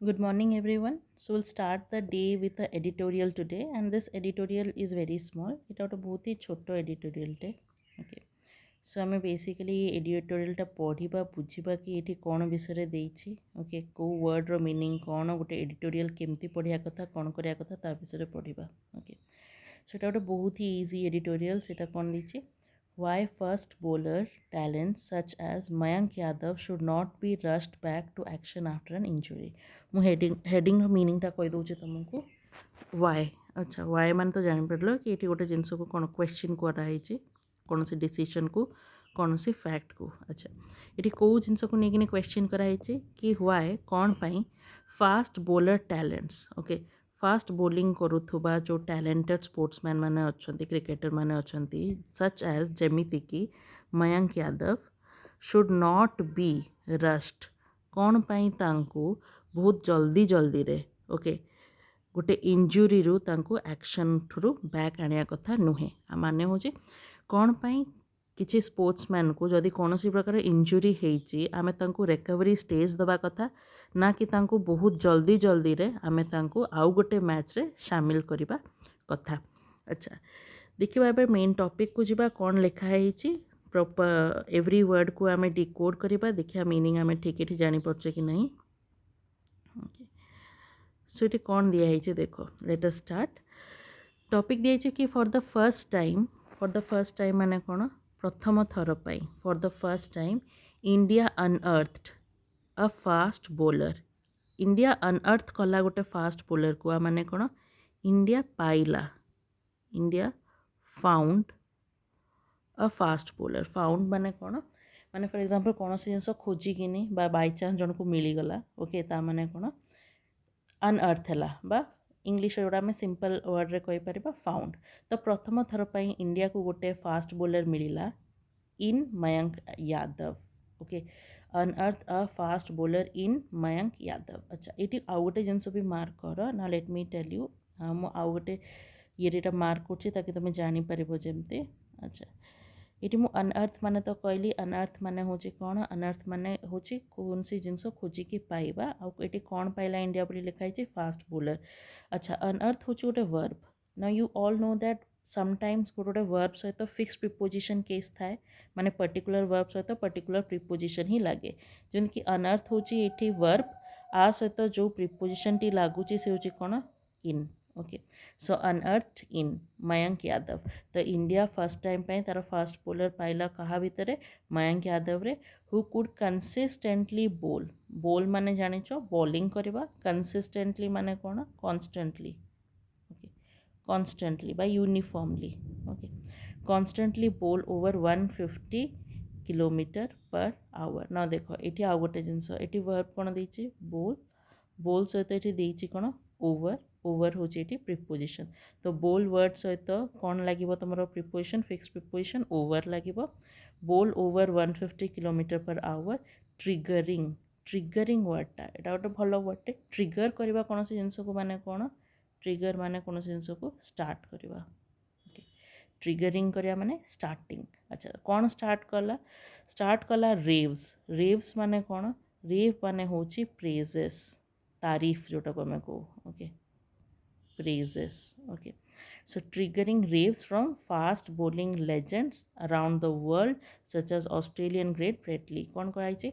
Good morning, everyone. So we'll start the day with the editorial today, and this editorial is very small. It out बहुत ही छोटो editorial टे. Okay. So ଆମେ basically editorial टा पढ़िबा बुझिबा कि एठी कोन विषय देइछि. Okay. को word रो meaning कोन गोटे editorial केमती पढ़िया कथा कोन करिया कथा ता विषय पढ़िबा. Okay. So এটা ଗୋଟେ ବହୁତ ହି easy editorial. সেটা কোন ଦେଇଛି why first bowler talents such as Mayank Yadav should not be rushed back to action after an injury. ମୁଁ heading ମିନିଂଟା କହିଦେଉଛି ତୁମକୁ why ଆଚ୍ଛା why ମାନେ ତ ଜାଣିପାରିଲ କି ଏଠି ଗୋଟେ ଜିନିଷକୁ କ'ଣ କ୍ୱେଶ୍ଚିନ୍ କରାହେଇଛି କୌଣସି ଡିସିସନ୍କୁ କୌଣସି ଫ୍ୟାକ୍ଟକୁ ଆଚ୍ଛା ଏଠି କେଉଁ ଜିନିଷକୁ ନେଇକିନି କ୍ୱେଶ୍ଚିନ୍ କରାହେଇଛି କି why କ'ଣ ପାଇଁ fast bowler talents okay fast bowling करुवा जो टैलेंटेड स्पोर्ट्समैन मैंने अच्छा क्रिकेटर मैंने अच्छा सच एज जेमिति कि Mayank Yadav should not be rushed कौन पाई तांको बहुत जल्दी जल्दी रे ओके गोटे इंजुरी रु तांको एक्शन ठुरु बैक आनिया कथा नुहे माने हो कौन पाई किसी स्पोर्ट्समैन को जदि कौन प्रकार इंजुरी होती आमे तांको रिकवरी स्टेज दबा कथा ना कि तांको बहुत जल्दी जल्दी रे आमे तांको आउ गोटे मैच रे शामिल करबा कथा अच्छा देखिबा एबे मेन टॉपिक को जिबा कौन लिखा है प्रॉपर एवरी वर्ड को आमे डिकोड करबा देखिया मीनिंग आमे ठीक एठी जानि परछे कि नहीं ओके सो इट कौन दिया है देखो लेट अस स्टार्ट टॉपिक दिया है कि फॉर द फर्स्ट टाइम माने कौन प्रथम थर पाई for the first time India unearthed a fast bowler India unearth कला गोटे फास्ट बोलर को माने कौन इंडिया पाइला India found a fast bowler found माने कौन माने फॉर एग्जांपल कौन सी जिनस खोजिकिनी बाय चांस जन को मिलीगला ओके ता माने कौन अनअर्थ है बा इंग्लिश जोड़ा आम सिंपल वर्ड रे कहि परिबा फाउंड तो प्रथम थर पई इंडिया को गोटे फास्ट बोलर मिलिला in Mayank Yadav okay unearth a fast bowler in Mayank Yadav अच्छा ये आउ गोटे जिनस भी मार्क कर ना लेट मी टेल यू मु आउ गोटे ये मार्क कर ताकि तुम जापर जमती अच्छा ये मु अनअर्थ माने तो कहली अनअर्थ माने हूँ कौन अनअर्थ माने हूँ कौन सी जिनस खोजिकी पाइबा आउटी कौन पाइला इंडिया बोली लिखाई फास्ट बोलर अच्छा अनअर्थ हूँ गोटे वर्ब ना you all know that sometimes गोटे गोटे वर्ब सहित फिक्स प्रिपोजिशन केस थाए माने पर्टिकुलर वर्ब सहित पर्टिकुलर प्रिपोजिशन ही लगे जमीक अनअर्थ हूँ ये वर्ब आ सहित जो प्रिपोजिशन टी लगुच से हूँ कौन इन ओके सो अनअर्थ इन मयंक यादव तो इंडिया फर्स्ट टाइम पे तार फास्ट बोलर पाइला कहा भितर मयंक यादव रे हु कुड कंसिस्टेंटली बोल माने जानिच बॉलिंग करवा कंसिस्टेंटली माने कौन constantly okay constantly by uniformly okay constantly bowl over 150 kilometre per hour ना देखो ये आउ गोटे जिनस ये वर्ब कौन देती बोल सहित ये कौन ओवर हूँ ये प्रिपोजिशन तो बोल वर्ड सहित कौन लगे तुम प्रिपोजिशन फिक्स प्रिपोजिशन ओवर लगे बोल over 150 kilometre per hour triggering वर्डटा यहाँ गोटे भल वर्डटे ट्रिगर करवा कौन सी जिनस को माने कौन ट्रिगर माने कौन सी जिनस को स्टार्ट करवा ट्रिगरिंग करवा माने स्टार्टिंग अच्छा कौन स्टार्ट कला रेव्स माने कौन रेव माने हूँ प्रेजेस तारीफ जोटा को आम कह okay praises okay so triggering raves from fast bowling legends around the world such as Australian great Brett Lee कौन कहे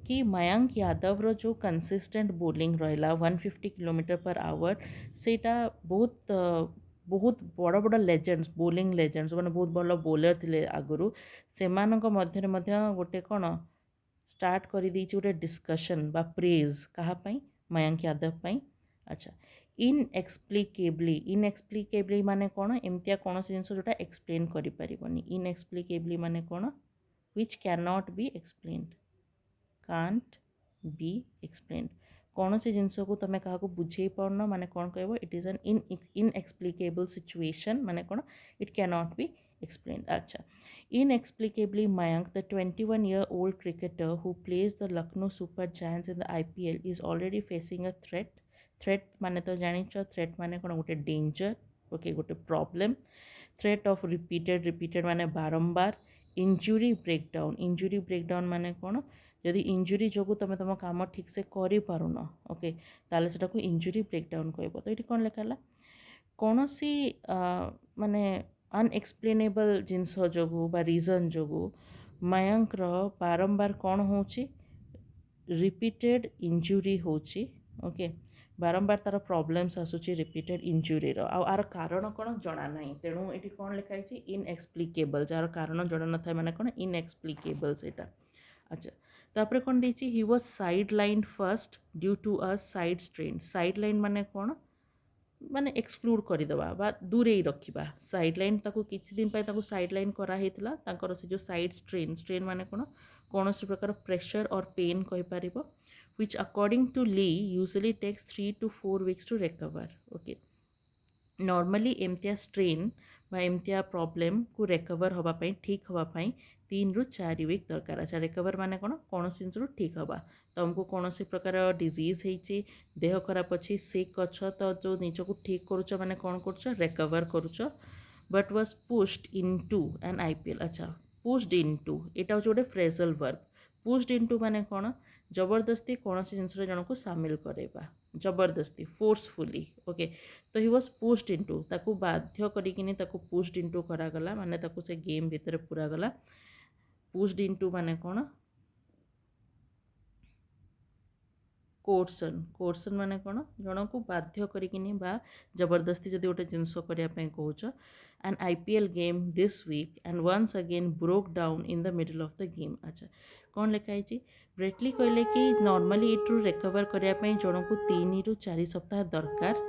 कि मयंक यादव रो जो कंसिस्टेंट बोलिंग रहा 150 किलोमीटर पर आवर सेटा बहुत बड़ बड़ लेजेंड्स बोलिंग लेजेंड्स मैंने बहुत भल बोलर थे आगुरी से गोटे कौन स्टार्ट कर गोटे डिस्कशन बा प्रेज कहाँपाई मयंक यादव पाई अच्छा इनएक्सप्लिकेबली माने कौन एमतिया कौन जिनस जोटा एक्सप्लेन करें इनएक्सप्लिकेबली माने कौन which can not be explained can't be explained कौन से जिनस को तुम क्या बुझे पारन माने कौन कह it is an inexplicable situation माने कौन it can not be explained अच्छा inexplicably Mayank the 21-year-old cricketer who plays the Lucknow Super Giants in the IPL is already facing a threat माने तो जानिच थ्रेट माने कौन गोटे डेंजर ओके गोटे problem threat of repeated माने बारंबार injury breakdown माने कौन जदि इंजुरी जो तुम तुम कम ठीक से करें ओके ताले सेटा को इंजुरी ब्रेकडाउन कहब। तो ये कौन लिखाला कौन सी माने अनएक्सप्लेनेबल जिनस जो रीजन जो मयंकर बारंबार कौन हो रिपीटेड इंजुरी होची ओके बारंबार तार प्रॉब्लम्स आसूची रिपीटेड इंजुरी आर कारण कौन जना ना तेणु ये कौन लिखाई इनएक्सप्लिकेबल जार कारण जना न था मैंने कौन इनएक्सप्लिकेबल से। अच्छा तापर कौन देची he was sideline first due to a side strain. Sideline माने कौन माने एक्सक्लूड करदेवा बा दूरे रखा साइड लाइन ताको किछि दिन पाई ताको साइड लाइन कराई से जो साइड स्ट्रेन स्ट्रेन माने कौन कौन सी प्रकार प्रेशर और पेन कहीपर विच अकॉर्डिंग टू ली usually takes 3 to 4 weeks to recover okay normally एमतिया स्ट्रेन बा एमतिया प्रॉब्लम को रिकवर होगापाई ठीक होगापाई 3 ରୁ 4 वीक दरकार। अच्छा रिकवर माने कौन कौन जिन ठीक हवा तुमको कौन सी प्रकार डिजीज होती देह खराब अच्छी सिक अच्छ तो जो निजक ठीक करुच माने कौन करुच रिकवर करुच but was pushed into an IPL. अच्छा पुश्ड इनटू यहाँ हूँ गोटे फ्रेजल वर्ब पुश्ड इनटू माने कौन जबरदस्ती कौन सी जिन जन को सामिल करवा जबरदस्ती फोर्सफुली ओके तो ही वाज पुश्ड इनटू ताकू बाध्य करिकिनी ताकू पुश्ड इनटू करागला माने ताकू से गेम भितर पूरा गला पुश्ड इनटू माने कौन कोर्सन कोर्सन माने कौन जन को बाध्य करिकिनी बा जबरदस्ती जदि गोटे जिनस करने कौच an IPL game this weekend once again broke down in the middle of the game. अच्छा कौन लिखाई ब्रेटली कहले कि नॉर्मली इट्रू रिकवर करने जन को 3 ରୁ 4 सप्ताह दरकार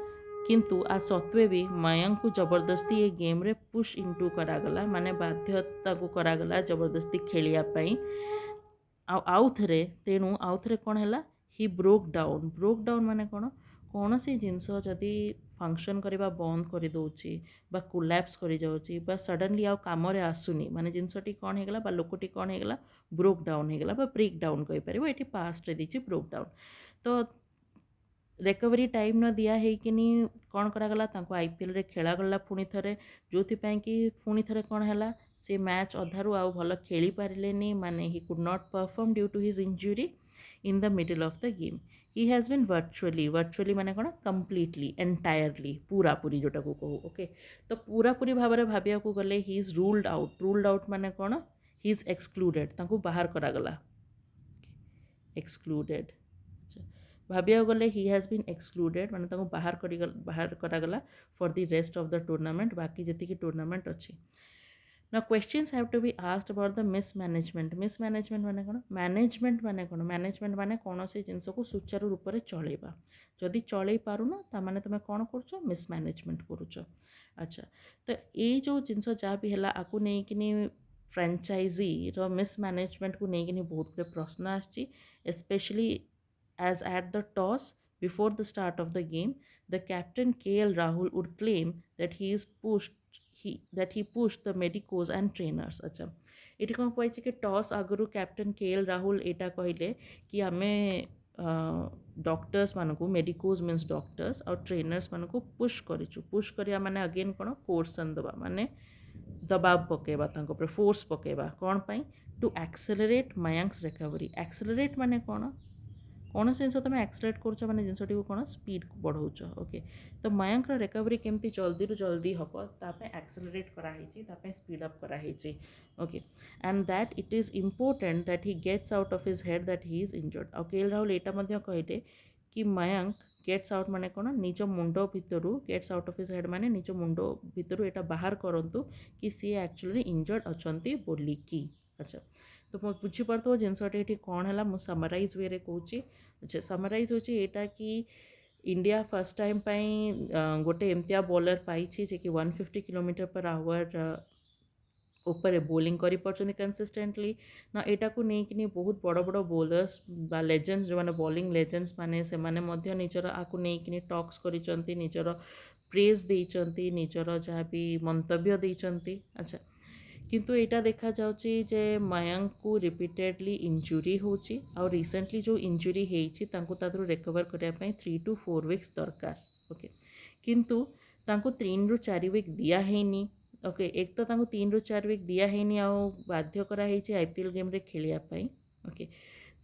किंतु आ सत्वे भी मयंक को जबरदस्ती ये गेम रे पुश इनटू करागला माने बाध्यता को करागला जबरदस्ती खेलिया आउ थे तेणु आउ थे कौन है ही ब्रोक डाउन माने कौन कौन सी जिनस जदि फंक्शन करवा बंद कर दौची बा कोलैप्स कर जाऊँगी बा सडनली आउ काम आसुनी माने जिनसटी कौन होगला बा लोकटी कौन होगला ब्रोक डाउन होगला बा ब्रेक डाउन कहीपर ये पास्ट देती ब्रोक डाउन। तो रिकवरी टाइम न दिया है कि कौन करागला तांको आईपीएल रे खेला गला पुणी थे जो कि पुणी थे कौन है से मैच अधारू आउ भल खेली पारे माने he could not perform due to his injury in the middle of the game. He has been virtually माने कौन कम्प्लीटली एंटायरली पूरा पूरी जोटा को कहू ओके तो पूरा पूरी भाव में भाविया को गले ही इज रूल्ड आउट माने कौन ही इज एक्सक्लूडेड तांको बाहर करागला एक्सक्लूडेड भाविया गले ही हैज़ बीन एक्सक्लूडेड माने तांको बाहर करागला for the rest of the tournament बाकी जी टूर्नामेंट अच्छी। ना questions have to be asked about the mismanagement माने कौन मैनेजमेंट माने कौन से जिनस को सुचारू रूप से चलेबा जदि चल पारुन ताने तुम कौन कर मिसमैनेजमेंट करुच। अच्छा तो ये जो जिनस जहाँ भी है आपको नहीं फ्रांचाइजी रो मिसमैनेजमेंट को लेकिन बहुत गुड़े प्रश्न आसची specially as at the toss before the start of the game the captain KL Rahul would claim that he pushed the medicos and trainers। अच्छा ये कौन कही कि टॉस आगु कैप्टेन KL राहुल यहाँ कहले कि आमे डॉक्टर्स मानक मेडिकोज मीन्स डॉक्टर्स और ट्रेनर्स मानक पुश करूँ पुश करिया माने अगेन कौन कोर्सन दबा माने दबाव पकेबा तांको ऊपर फोर्स पकेबा कौन पाई टू एक्सेलरेट मयंक्स रिकवरी। एक्सेलरेट माने कौन से जिन तुम एक्सलेट कर मैंने जिनटी को कौन स्पीड बढ़ाऊच ओके तो मयंक रिकवरी केमती जल्दी रू जल्दी हम ताप एक्सेलरेट कराई स्पीड अप कराई okay and that it is important that he gets out of his head that he is injured और KL राहुल यहाँ कहले कि मयंक गेट्स आउट माने कौन निज मुंड भितर gets out of his head माने निज मुंड भितर यहाँ बाहर करूँ कि सी एक्चुअली इंजर्ड अच्छा बोलिकी। अच्छा तो बुझीपार जिनसटी ये कौन है मुझे समराइज वे रे कहूँ। अच्छा समराइज हो यहाँ कि इंडिया फर्स्ट टाइम गोटे एमतिया बॉलर पाई जे कि 150 km/h ऊपर बोलिंग कर कंसिस्टेंटली ना यहाँ को लेकिन बहुत बड़ बड़ बॉलर्स बा लेजेंड्स जो मैंने बॉलिंग लेजेंड्स माने से माने निजर आपको लेकिन टॉक्स कर निजर प्रेज देइचंती निजर जहाँ भी मंतव्य देइचंती। अच्छा किंतु यहाँ देखा जाउची जे मयंक को रिपीटेडली इंजुरी होची और रिसेंटली जो इंजुरी होती तांको रिकवर करने 3 to 4 weeks दरकार ओके किंतु तांको 3 ରୁ 4 week दिया है ओके एक तो तांको 3 ରୁ 4 week दिया है बाध्य कराई आईपीएल गेम रे खेलिया पाई ओके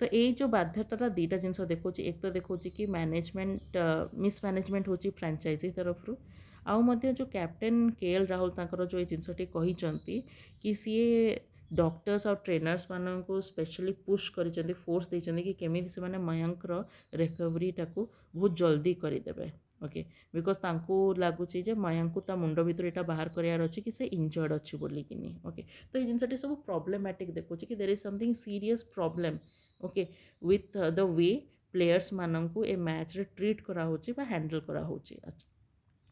तो ये जो बाध्यता दुईटा जिनस देखा एक तो देखा कि मैनेजमेंट मिसमैनेजमेंट होची फ्रांचाइजी तरफ आउ मध्य जो कैप्टेन केएल राहुल तांकर जो ये जिनसटी कही कि सी डॉक्टर्स और ट्रेनर्स मान को स्पेशली पुश कर फोर्स देते कि केमी से मयंक रिकवरी टाक बहुत जल्दी करदे ओके बिकज तांको लगुच मयंक को ता मुंड भितर यहाँ बाहर करार अच्छे कि से इंजर्ड अच्छी बोलिकिनी ओके तो ये जिनसटी सब प्रॉब्लमैटिक देखो कि there is something serious problem okay with the way players मानू ए मैच रे ट्रीट करा हैंडल करा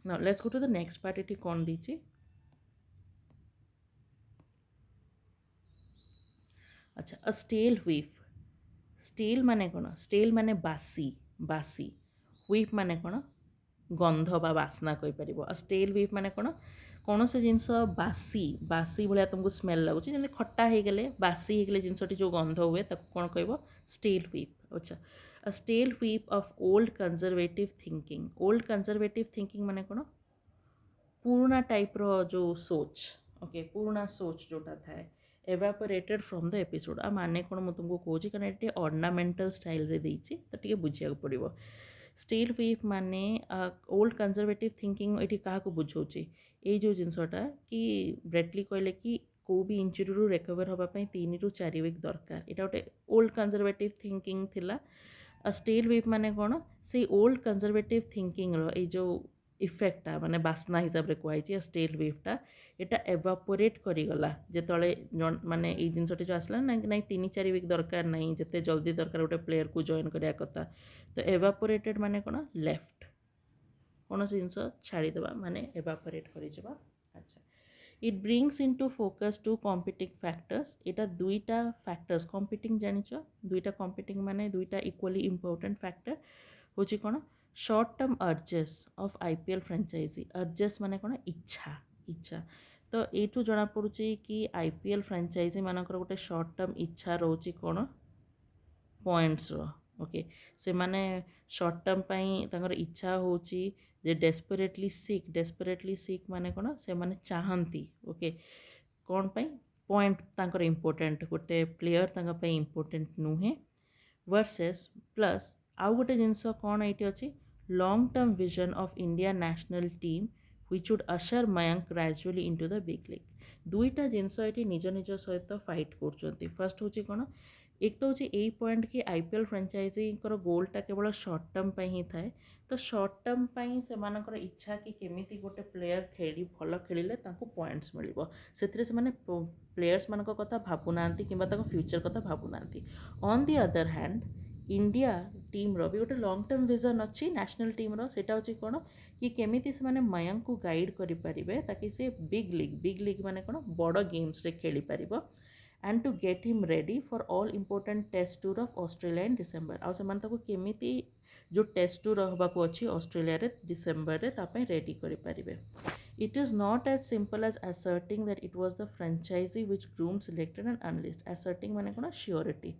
now let's go to the next part ये कौन दीची अच्छा अ स्टेल व्हीप स्टेल माने कौन स्टेल माने बासी बासी व्हीप माने कौन गंध बा बास्ना कहीपर आ स्टेल व्हीप माने कौन कौन से जिनस बासी बासी भाया तुमको स्मेल लगुच जमी खट्टा हो गले बासी हो गले जिनसटी जो गंध हुए कौन कह स्टेल व्हीप अच्छा a stale whiff of old conservative thinking old conservative thinking माने कौन पुराना टाइप रो जो सोच ओके पुराना सोच जोटा थाए एवापोरेटेड फ्रॉम द एपिसोड आ माने कौन मुझे तुमको कौच कारण ये ऑर्नामेंटल स्टाइल रे देइछि तो टिके बुझिया पड़ो स्टेल व्हीप माने ओल्ड कंजर्वेटिव थिंकिंग ये क्या बुझाऊँगी ये जो जिनसटा कि ब्रेटली कहले कि कौ भी इंजुरी रू रिकवर होगापी 3 ରୁ 4 वीक दरकार यहाँ गोटे ओल्ड कंजर्वेटिव थिंकिंग थिला स्टेल व्हीप माने कौन से ओल्ड कंजर्वेटिव थिंकिंग रो ये जो इफेक्टा माने बास्ना हिसाब से कहुई स्टेल व्हीपटा यहाँ एवापोरेट करीगला जो माने ये जिनसटी जो आसला ना कि 3-4 वीक दरकार ना जिते जल्दी दरकार गोटे प्लेयर को जॉइन करा कथा तो एवापोरेटेड माने कौन लेफ्ट कौन से जिनस छाड़ीदेवा माने एवापोरेट कर अच्छा it brings into focus to competing factors यहाँ दुईटा फैक्टर्स कॉम्पिटिंग जानिच दुईटा कॉम्पिटिंग माने दुईटा इक्वली इंपोर्टेंट फैक्टर हूँ कौन short term urges of IPL franchise urges माने कौन इच्छा इच्छा तो ये जना पड़ुची कि आईपीएल फ्रांचाइजी मानकर गोटे शॉर्ट टर्म इच्छा रोचे कौन पॉइंट्स ओके से माने शॉर्ट टर्म तांकर इच्छा होची जे डेस्परेटली सिक माने कौन से माने चाहती ओके कौन पाई पॉइंट तांकर इम्पोर्टेंट गोटे प्लेयर तांका पाई इम्पोर्टेंट नुहे वर्सेस प्लस आउ गोटे जिनस कौन ये अच्छी long term vision of India national team which would usher Mayank gradually into the big league दुईटा जिनस ये निज निज सहित फाइट कर फर्स्ट हूँ कौन एक तो हूँ यही पॉइंट कि आईपीएल फ्रांचाइजी गोलटा केवल शॉर्ट टर्म ही थाए तो शॉर्ट टर्म से इच्छा कि केमी गोटे प्लेयर खेली भल खेलिले पॉइंट्स मिल से प्लेयर्स मान कथा भावुना कि फ्यूचर कथा भावुना on the other hand India team रो भी गोटे लॉन्ग टर्म विजन अच्छी नेशनल टीम रो सेटा हूँ कौन कि केमी से मयंक को गाइड करें ताकि से बिग लीग माने कौन बड़ गेम्स रे खेली पार and to get him ready for all important test tour of Australia in December आउ से केमी जो टेस्ट टूर होबाक अच्छी ऑस्ट्रेलिया रे डिसेंबर रे तापाई रेडी करें it is not as simple as asserting that it was the franchise which groom selected and enlist asserting माने कौन श्योरिटी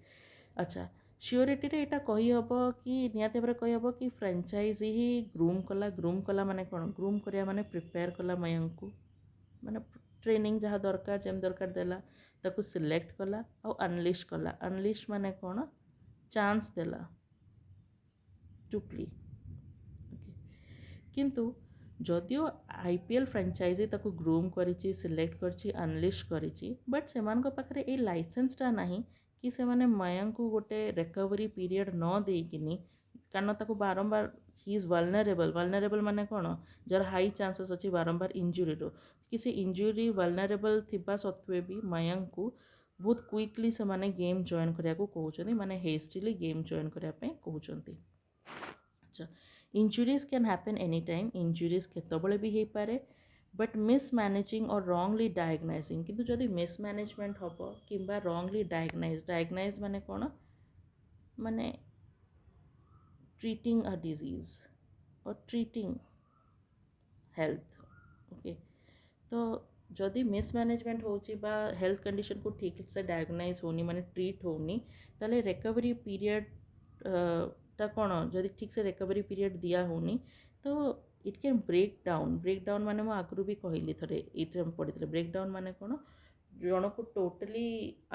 अच्छा श्योरिटी रे यहाँ कही हम कि निहाती भाव कही हम कि फ्रांचाइजी ही ग्रूम कला माने कौन ग्रूम करिया माने प्रिपेयर कला मयंक को माने ट्रेनिंग जहाँ दरकार जमी दरकार देला ताको सिलेक्ट कला और अनलिश माने कौन चांस देला टू प्ले किंतु जदियो आईपीएल फ्रांचाइजी ताको ग्रूम करिछि सिलेक्ट करछि अनलिश करिछि बट सेमान पाखरे ए लाइसेंसटा नाही कि से माने मयंक को गोटे रिकवरी पीरियड न देकिनी कारण ताको बारंबार ही इज वल्नरेबल माने कौन जर हाई चांसेस अच्छी बारंबार इंजुरी रो कि से इंजुरी वल्नरेबल थिबा सत्वे भी मयंक को बहुत क्विकली से माने गेम जॉइन करिया को कहउछनी माने हेस्टिली गेम जॉइन करिया पे कहउछंती अच्छा injuries can happen any time injuries केतबले भी हो पारे बट मिसमैनेजिंग और रॉन्गली डायग्नाइजिंग किंतु जदि मिसमैनेजमेंट हम कि रॉन्गली डायग्नाइज माने कौन माने ट्रीटिंग अ डिजीज और ट्रीटिंग हेल्थ ओके तो जदि मिसमैनेजमेंट होची बा हेल्थ कंडीशन को ठीक से डायग्नाइज होनी माने ट्रीट होनी ताले रिकवरी पीरियड ता कौन जदि ठीक से रिकवरी पीरियड दिया होनी तो इट कैन ब्रेक डाउन माने मु आगु भी कहली थरे ये पढ़ी ब्रेक डाउन माने कौन ଜଣକୁ ଟୋଟାଲି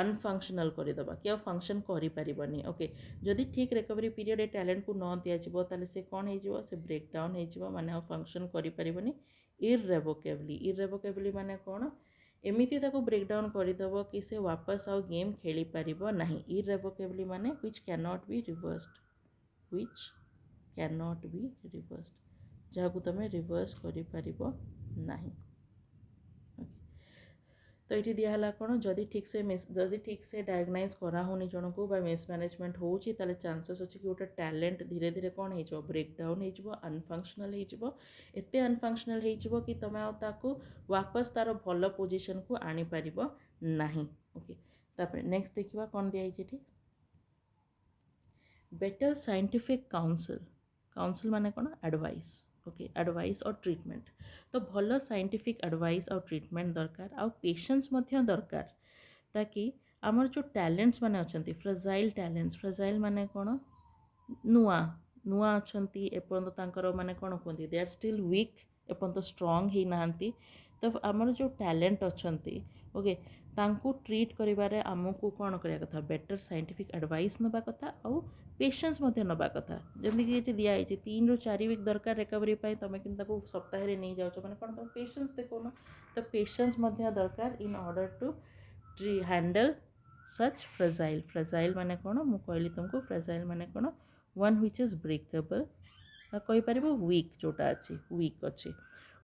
ଅନଫଙ୍କସନାଲ୍ କରିଦେବା କି ଆଉ ଫଙ୍କସନ୍ କରିପାରିବନି। ଓକେ, ଯଦି ଠିକ୍ ରିକଭରି ପିରିୟଡ଼ ଏ ଟ୍ୟାଲେଣ୍ଟକୁ ନ ଦିଆଯିବ ତାହେଲେ ସେ କ'ଣ ହେଇଯିବ, ସେ ବ୍ରେକ୍ ଡାଉନ୍ ହେଇଯିବ, ମାନେ ଆଉ ଫଙ୍କସନ୍ କରିପାରିବନି ଇରରେଭୋକେବଲି ମାନେ କ'ଣ, ଏମିତି ତାକୁ ବ୍ରେକ୍ ଡାଉନ୍ କରିଦେବ କି ସେ ୱାପସ୍ ଆଉ ଗେମ୍ ଖେଳିପାରିବ ନାହିଁ। ଇରରେଭୋକେବଲି ମାନେ ହ୍ୱିଚ୍ କ୍ୟାନଟ୍ ବି ରିଭର୍ସଡ୍, ଯାହାକୁ ତୁମେ ରିଭର୍ସ କରିପାରିବ ନାହିଁ। ତ ଏଇଠି ଦିଆହେଲା କ'ଣ, ଯଦି ଠିକ୍ ସେ ଡାୟଗ୍ନାଇଜ୍ କରାହେଉନି ଜଣକୁ ବା ମିସମ୍ୟାନେଜମେଣ୍ଟ ହେଉଛି, ତାହେଲେ ଚାନ୍ସେସ୍ ଅଛି କି ଗୋଟେ ଟ୍ୟାଲେଣ୍ଟ ଧୀରେ ଧୀରେ କ'ଣ ହେଇଯିବ, ବ୍ରେକ୍ ଡାଉନ୍ ହେଇଯିବ, ଅନଫଙ୍କସନାଲ୍ ହେଇଯିବ। ଏତେ ଅନଫଙ୍କସନାଲ୍ ହେଇଯିବ କି ତୁମେ ଆଉ ତାକୁ ୱାପସ୍ ତା'ର ଭଲ ପୋଜିସନ୍କୁ ଆଣିପାରିବ ନାହିଁ। ଓକେ, ତାପରେ ନେକ୍ସଟ ଦେଖିବା କ'ଣ ଦିଆହେଇଛି ଏଠି। ବେଟର୍ ସାଇଣ୍ଟିଫିକ୍ କାଉନସିଲ୍ ମାନେ କ'ଣ, ଆଡ଼ଭାଇସ୍। ଓକେ, ଆଡ଼ଭାଇସ୍ और ट्रिटमेंट। तो भल साइंटिफिक एडवाइस और ट्रिटमेंट दरकार, आउ पेशेंस मध्य दरकार, ताकि आमर जो टैलेंट्स माने अछंती, फ्रेजाइल माने कौन, नुआ नुआ अछंती, एपर्यंत तांकर माने कौन कहते, दे आर स्टिल वीक, एपर्यंत स्ट्रंग ही नांती। तो आमर जो टैलेंट अछंती, ओके, तांकू ट्रीट करिबारे आमको कौन करिया कथा, बेटर साइंटिफिक एडवाइस नबा कथा, आउ पेशेंस मध्य नबा कथा। जमीक ये दिया है 3 ରୁ 4 वीक दरकार रिकवरी पाई, तुम कि सप्ताह नहीं जाओ मैंने कौन, तुम पेशेंस देखो। तो पेशेंस मध्य दरकार in order to handle such fragile माने कौन, मु कहली तुमको फ्रेजाइल माने कौन, वन व्हिच इज ब्रेकेबल, कहीपर वीक, जोटा अच्छी वीक अच्छी।